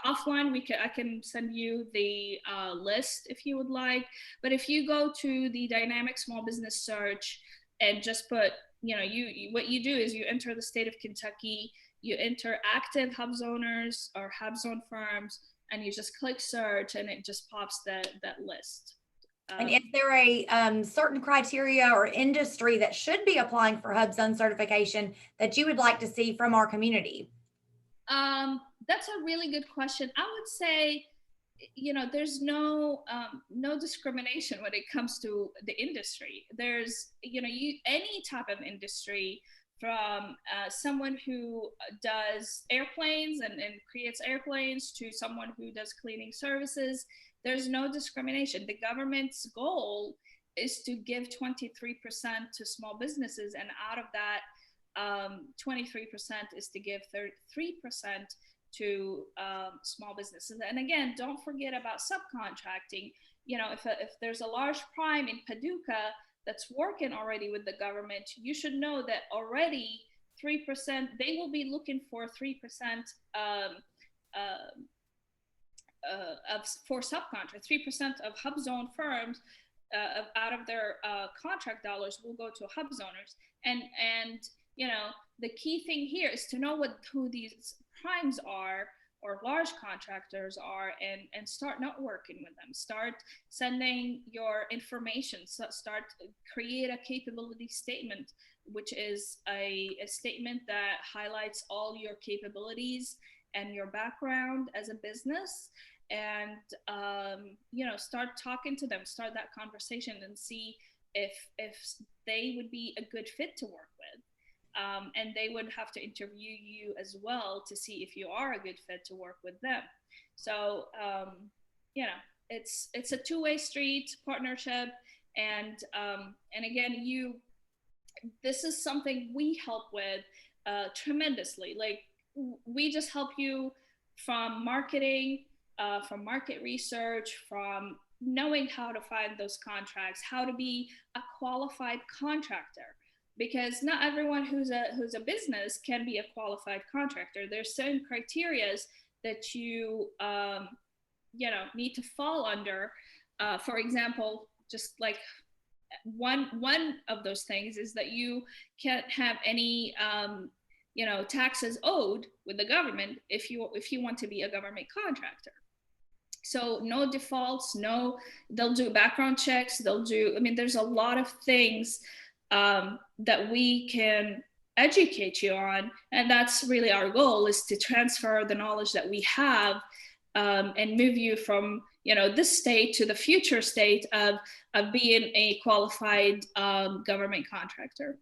Speaker 4: offline, I can send you the list if you would like. But if you go to the dynamic small business search and just put, what you do is you enter the state of Kentucky, you enter active HUBZoners or HUBZone firms, and you just click search, and it just pops that list.
Speaker 2: And is there a certain criteria or industry that should be applying for HUBZone certification that you would like to see from our community?
Speaker 4: That's a really good question. I would say, there's no discrimination when it comes to the industry. There's, any type of industry, from someone who does airplanes and creates airplanes to someone who does cleaning services. There's no discrimination. The government's goal is to give 23% to small businesses, and out of that, 23% is to give 3% to small businesses. And again, don't forget about subcontracting. If there's a large prime in Paducah that's working already with the government, you should know that already 3%, they will be looking for 3% for subcontract. 3% of HUBZone firms out of their contract dollars will go to HUBZoners. And the key thing here is to know who these primes are or large contractors are, and start networking with them. Start sending your information. Start create a capability statement, which is a statement that highlights all your capabilities and your background as a business. And start talking to them, start that conversation, and see if they would be a good fit to work with. And they would have to interview you as well to see if you are a good fit to work with them. So it's a two-way street partnership. And again, this is something we help with tremendously. Like, we just help you from marketing, from market research, from knowing how to find those contracts, how to be a qualified contractor, because not everyone who's a business can be a qualified contractor. There's certain criteria that you need to fall under. For example, just like one of those things is that you can't have any taxes owed with the government if you want to be a government contractor. So no defaults, they'll do background checks, there's a lot of things that we can educate you on. And that's really our goal, is to transfer the knowledge that we have and move you from this state to the future state of being a qualified government contractor.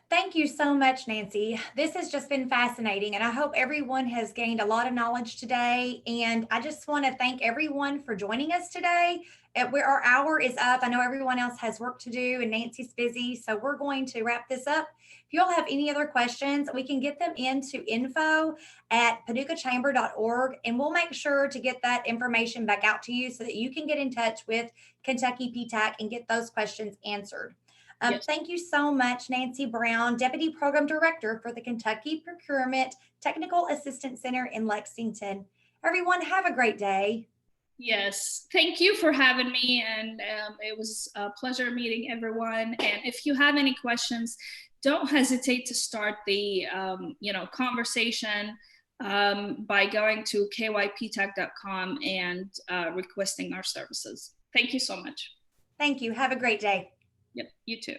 Speaker 2: Thank you so much, Nancy. This has just been fascinating, and I hope everyone has gained a lot of knowledge today. And I just want to thank everyone for joining us today. Where our hour is up, I know everyone else has work to do, and Nancy's busy, so we're going to wrap this up. If you all have any other questions, we can get them into info@paducahchamber.org, and we'll make sure to get that information back out to you so that you can get in touch with Kentucky PTAC and get those questions answered.
Speaker 4: Yes.
Speaker 2: Thank you so much, Nancy Brown, Deputy Program Director for the Kentucky Procurement Technical Assistance Center in Lexington. Everyone, have a great day.
Speaker 4: Yes, thank you for having me, and it was a pleasure meeting everyone. And if you have any questions, don't hesitate to start the conversation by going to kyptech.com and requesting our services. Thank you so much.
Speaker 2: Thank you. Have a great day.
Speaker 4: Yep, you too.